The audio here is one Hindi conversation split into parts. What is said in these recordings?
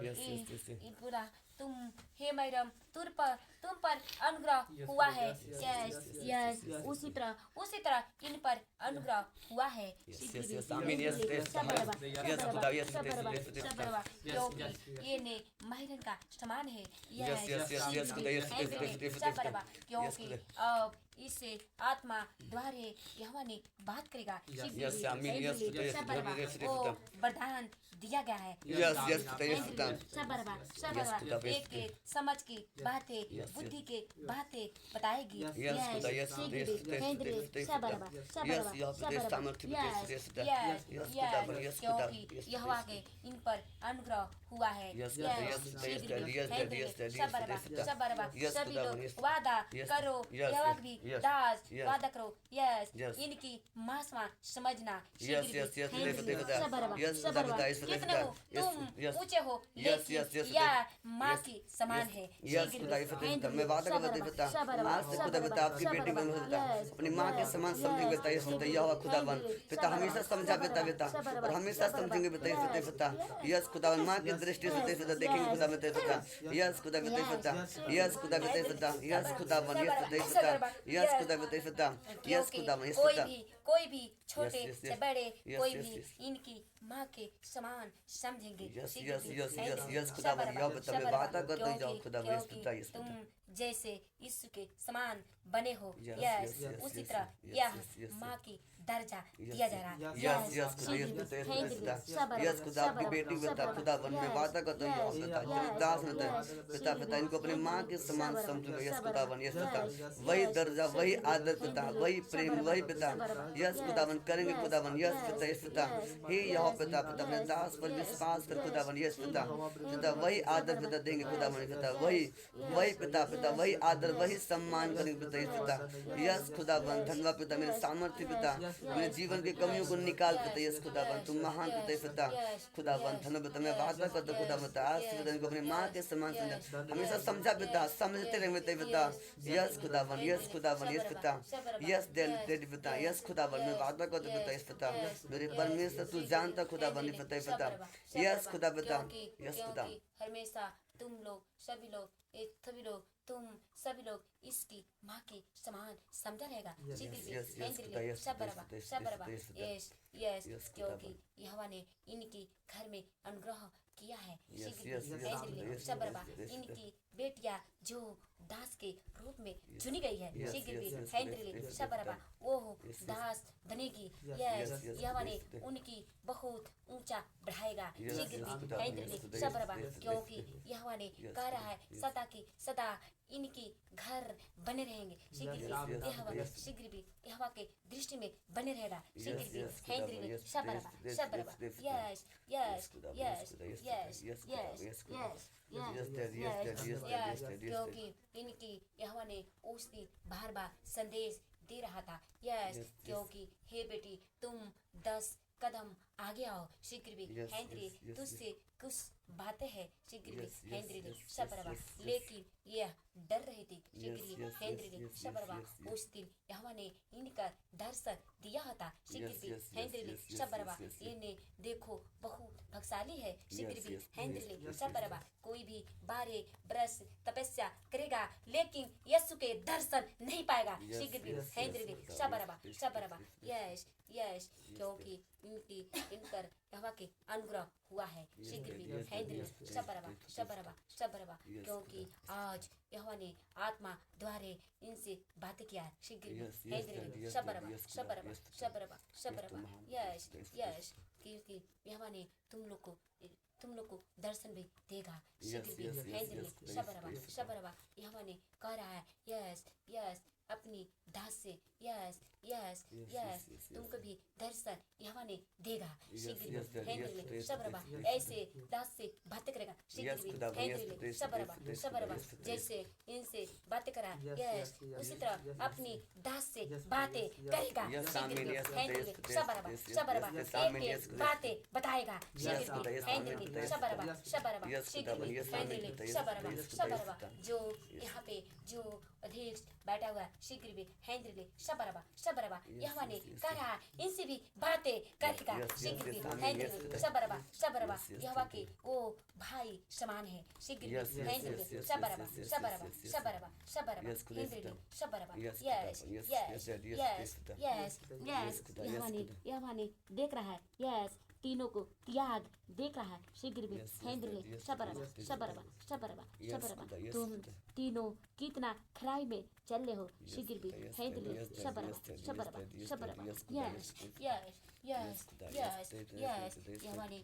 ये पूरा तुम हे मैडम तुम पर अनुग्रह हुआ है। यस यस उसी तरह इन पर अनुग्रह हुआ है। क्योंकि ये ने महिरन का समान है। क्योंकि अब इससे आत्मा द्वारे यहोवा ने बात करेगा। वो वरदान दिया गया है। एक समझ की बातें बुद्धि के बातें बताएगी। क्योंकि यहोवा के इन पर अनुग्रह हुआ है। सभी लोग वादा करो, यहोवा भी दास वादा करो। यस इनकी मासवा समझना। कितने हो तुम ऊंचे हो, लेकिन यह माँ की समान है। मैं वादा कर देता आज से खुदा बता आपकी बेटी बन होता अपनी माँ के समान समझेंगे बेटा। ये सुनते यहोवा खुदावन पिता हमेशा समझा बेटा और हमेशा समझेंगे बेटा। यस खुदावन माँ की दृष्टि से बेटा देखेंगे खुदा बेटा। यस खुदा बेटा यस खुदा बेटा यस खुदावन यस खुदा बेटा यस खुदावन कोई भी छोटे से बड़े कोई भी इनकी माँ के समान समझेंगे। तुम जैसे यीशु के समान बने हो। यस उसी तरह यह माँ की दर्जा दिया जा रहा है। यस खुदा आपकी बेटी बेटा खुदावन में वादा करता हूँ दास पिता पिता इनको अपनी माँ के समान समझूंगा। यस खुदावन यस पिता वही दर्जा वही आदर पिता वही प्रेम वही पिता यस खुदावन करेंगे खुदावन। यस पिता हे यहोवा पिता अपने दास पर विश्वास कर खुदावन। यस पिता वही आदर पिता देंगे खुदावन पिता वही पिता वही आदर वही सम्मान करेंगे पिता। यस खुदावन धन्यवाद पिता मेरे सामर्थ्य पिता मेरे जीवन की कमियों को निकाल पिता। यस खुदावन तुम महान पिता खुदावन धन्यवाद पिता मैं वादा करता खुदा आज पिता इनको अपनी माँ के समान समझा हमेशा समझा पिता समझते रहे पिता। यस खुदावन यस पिता यस डैडी पिता यस खुदावन मैं वादा करता पिता। यस पिता मेरे परमेश्वर तू जानता खुदावन पिता यस खुदा पिता यस खुदा हमेशा तुम लोग सभी लोग तुम सभी लोग इसकी माँ के समान समझा रहेगा। क्योंकि यहोवा ने इनकी घर में अनुग्रह किया है। इनकी बेटियां जो दास के रूप में चुनी गई है वो दास बनेगी। यहोवा ने उनकी बहुत ऊंचा बढ़ाएगा। क्योंकि यहोवा ने कह रहा है सदा की सदा इनकी घर बने रहेंगे। यहोवा के दृष्टि में बने रहेगा। क्योंकि इनकी यहोवा ने उस दिन बार बार संदेश दे रहा था। क्योंकि हे बेटी तुम 10 कदम आगे आओ। तुझसे कुछ बातें हैं लेकिन यह डर रही थी। उस दिन यहोवा ने इनका दर्शन दिया था। ये देखो बहुत भाग्यशाली है। कोई भी 12 बरस तपस्या करेगा लेकिन यीशु के दर्शन नहीं पाएगा। क्योंकि इनकर यहोवा के अनुग्रह हुआ है। क्योंकि आज यहोवा ने आत्मा द्वारे इनसे बात किया है। क्योंकि यहोवा ने तुम लोग को दर्शन भी देगा। यहोवा ने कह रहा है यस अपनी दास से तुमको भी दर्शन यहोवा ने देगा। ऐसे दास से बातें करेगा। जैसे इनसे बातें करा उसी तरह अपनी दास से बातें करेगा। बातें बताएगा। जो यहाँ पे जो अध्यक्ष बैठा हुआ शबरबा शबरबा यहोवा ने कहा इनसे भी बातें करेगा शीघ्र भी हेंद्री शबरबा शबरबा यहोवा के वो भाई समान है शीघ्र भी हेंद्री शबरबा शबरबा शबरबा शबरबा हेंद्री शबरबा yes yes yes yes yes यहोवा ने देख रहा है यस तीनों को त्याग देख रहा है शीघ्र भी हेंद्री शबरबा शबरबा शबरबा शबरबा तुम तीनों कितना खराई में चल रहे हो शीघ्र भी हेंद्री शबरबा शबरबा शबरबा yes yes yes yes yes यहोवा ने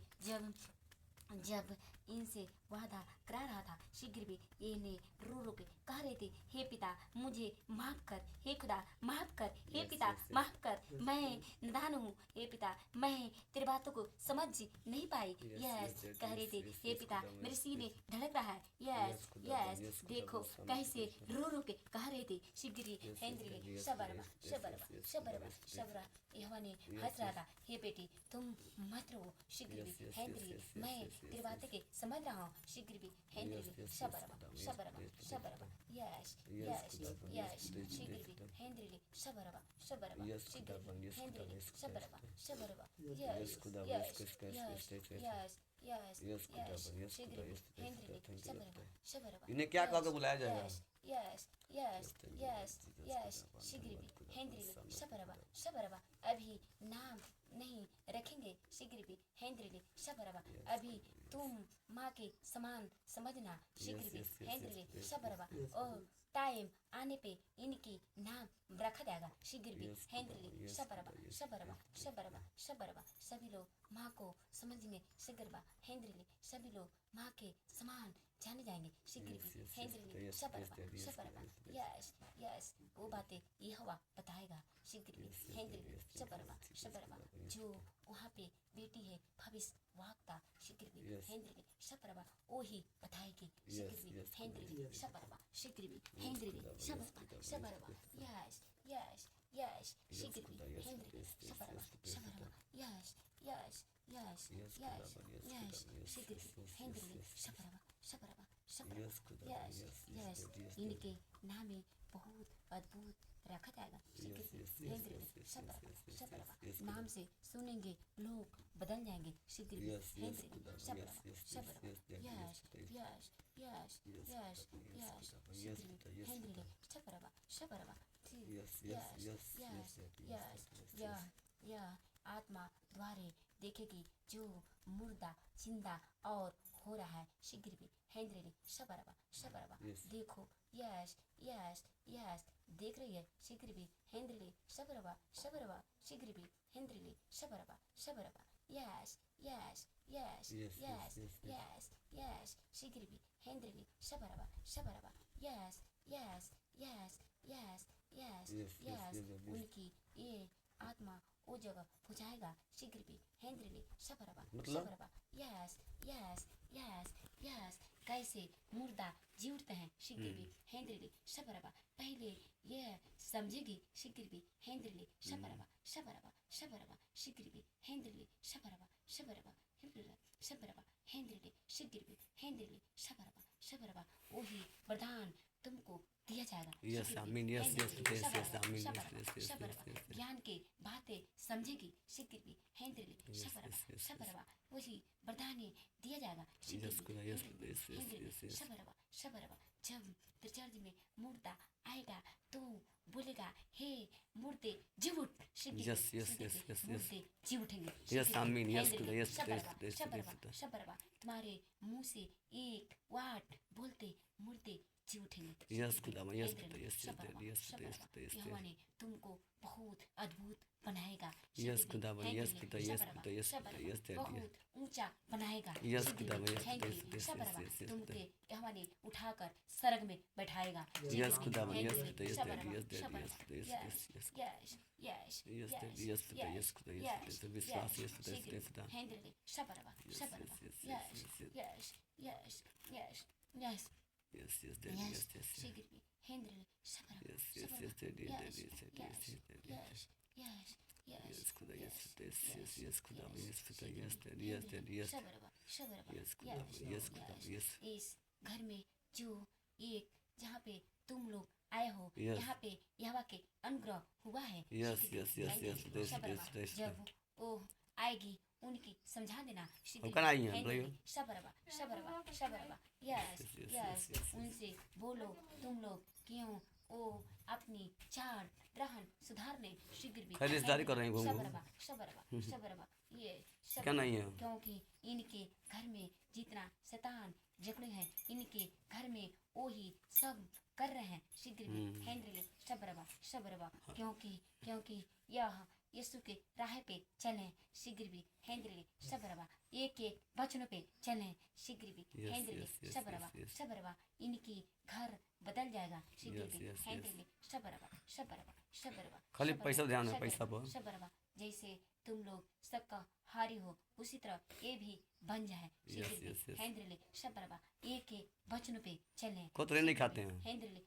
जब इनसे वादा करा रहा था शीघ्र भी इन्हें रो रो के कह रहे थे हे पिता मुझे माफ कर हे खुदा माफ कर हे पिता माफ कर मैं नादान हूँ हे पिता मैं तेरी बातों को समझ नहीं पाई यस कह रहे थे हे पिता मेरे सीने धड़क रहा है यस यस देखो कैसे रो रो के कह रहे थे शीघ्र हेंद्री शबरबा शबरबा शबरबा शबरा यहोवा ने हंस रहा था हे बेटी तुम मत रो शीघ्र भी हेंद्री मैं तेरी बातें के समझ रहा हूँ शीघ्र भी हेंद्री शबरबा शबरबा शबरबा यस यस यस शीघ्र भी हेंद्री शबरबा शबरबा शीघ्र हेंद्री शबरबा शबरबा yes yes yes yes yes yes शीघ्र भी हेंद्री शबरबा शबरबा इन्हें क्या कह के बुलाया जाएगा? यस यस यस यस शीघ्र भी हेंद्री शबरबा शबरबा अभी नाम नहीं रखेंगे शीघ्र भी हेंद्री शबरबा अभी तुम माँ के समान समझना शीघ्र भी हेंद्री शबरबा और टाइम आने पे इनकी नाम रखा जाएगा शीघ्र भी हेंद्री शबरबा शबरबा शबरबा शबरबा सभी लोग माँ को समझने शीघ्र हेंद्री सभी लोग माँ के समान जाने जाएंगे शीघ्र भी हेंद्री शबरबा शबरबा यस यस वो बातें यहोवा बताएगा शीघ्र भी हेंद्री शबरबा शबरबा जो वहाँ पे बेटी है भविष्य वाक्ता शीघ्र भी हेंद्री शबरबा वो ही बताएगी शीघ्र भी हेंद्री शबरबा शीघ्र भी हेंद्री शबरबा शबरबा यस यस यस शीघ्र भी हेंद्री शबरबा शबरबा yes yes yes yes yes शीघ्र भी हेंद्री शबरबा शबरबा शबरबा यस यस इनके नाम में बहुत अद्भुत रखा जाएगा शीघ्र भी हेंद्री शबरबा शबरबा नाम से सुनेंगे लोग बदल जाएंगे शीघ्र भी हेंद्री शबरबा शबरबा yes yes yes yes yes शीघ्र भी हेंद्री शबरबा शबरबा यस यस यस यह आत्मा द्वारे देखेगी जो मुर्दा जिंदा और हो रहा है शीघ्र भी हेंद्री शबरबा शबरबा देखो यस यस यस देख रही है शीघ्र भी हेंद्री शबरबा शबरबा शीघ्र भी हेंद्री शबरबा शबरबा yes yes yes yes yes yes शीघ्र भी हेंद्री शबरबा शबरबा yes yes yes yes yes yes उनकी ये आत्मा वो जगह पहुंचाएगा शीघ्र भी हेंद्री शबरबा शबरबा यस यस यस यस कैसे मुर्दा जी उठते हैं शीघ्र भी हेंद्री शबरबा पहले यह समझेगी शीघ्र भी हेंद्री शबरबा शबरबा शबरबा शीघ्र भी हेंद्री शबरबा शबरबा शबरबा हेंद्री शीघ्र भी हेंद्री शबरबा शबरबा वही वरदान तुमको दिया जाएगा यस आमीन यस यस यस आमीन यस शबरबा ज्ञान के बातें समझेगी शीघ्र भी हेंद्री शबरबा शबरबा वही वरदान दिया जाएगा शीघ्र भी शबरबा शबरबा जब चर्च में मुर्दा आएगा तो बोलेगा हे मुर्दे जी उठ शीघ्र यस यस यस यस मुर्दे जी उठेंगे यस आमीन यस यस शबरबा शबरबा तुम्हारे मुंह से एक वाट बोलते मुर्दे जी उठेंगे यस खुदा यस यस यस यहोवा ने तुमको बहुत अद्भुत बनाएगा यस खुदा यस यस यस यस बहुत ऊंचा बनाएगा यस खुदा यस तुमको यहोवा ने उठाकर स्वर्ग में बैठाएगा यस खुदा yes yes yes yes yes yes खुदा यस विश्वास यस हेंद्री शबरबा शबरबा yes yes yes yes yes Yes, yes, Daddy, yes, yes, शीघ्र भी हेंद्री शबरबा yes, yes, yes, Daddy, yes, Daddy, yes, yes, yes, yes, yes, yes, खुदा yes, yes, yes, yes, खुदा yes, खुदा yes, Daddy, yes, Daddy, yes, शबरबा शबरबा yes, खुदा yes, खुदा yes, इस घर में जो एक जहाँ पे तुम लोग आए हो, Yes. यहाँ पे यहोवा के अनुग्रह हुआ है। Yes, शीघ्र yes, yes, हैंडली yes, this, शबरबा, this. जब वो आएगी उनकी समझा देना। शीघ्र कल आई हैं, हैंडली बोलिए। शबरबा शबरबा शबरबा, yes yes, yes, yes, yes. उनसे बोलो तुम लोग क्यों वो अपनी चाल रहन सुधारने शीघ्र भी खरीदारी कर रहे हैं घूम घूम। शबरबा शबरबा शबरबा, ये क्या शबरबा, नहीं है? क्योंकि इनके घर में जितना शैतान झगड़े हैं, इनके घर में वो ही सब कर रहे हैं। शीघ्र भी हैंडली शबरबा शबरबा, क्योंकि क्योंकि यह यीशु के राह पे चलें। शीघ्र भी हैंडली शबरबा, एक एक वचनों पे चलें। शीघ्र भी Yes, हैंडली yes, yes, शबरबा yes, yes. शबरबा, इनकी घर बदल जाएगा। शीघ्र Yes, भी yes, yes. हैंडली शबरबा शबरबा शबरबा, खाली शबरबा, पैसा ध्यान है, शबरबा, पैसा पर। शबरबा, जैसे तुम लोग सबका हारी हो उसी तरह ये भी बन जाए। शीघ्र Yes, भी yes, yes. हैंडली शबरबा, एक एक वचनों पे चलें। कोतरे नहीं खाते हैं। हैंडली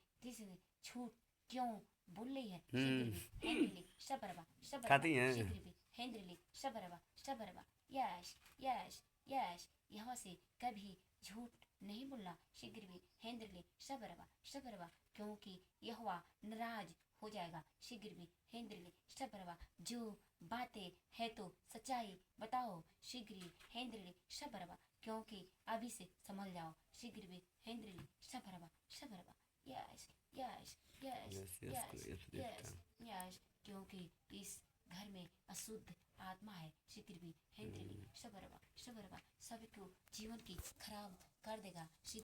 झूठ क्यों बोल रही है? शीघ्र भी हैंडली शबरबा शबरबा, खाती हैं। शीघ्र भी हैंडली शबरबा शबरबा, यस यस यस, यहाँ से कभी झूठ नहीं बोलना। शीघ्र भी हैंडली शबरबा शबरबा, क्योंकि यहोवा नाराज हो जाएगा। शीघ्र भी हैंडली शबरबा, जो बातें है तो सच्चाई बताओ। शीघ्र ही हैंडली शबरबा, क्योंकि अभी से संभल जाओ। शीघ्र भी हैंडली शबरबा शबरबा, yes yes yes Yes, yes, yes yes, yes, yes yes, क्योंकि इस घर में अशुद्ध आत्मा है। शीघ्र भी हैंडली शबरबा शबरबा, सबको जीवन की खराब कर देगा।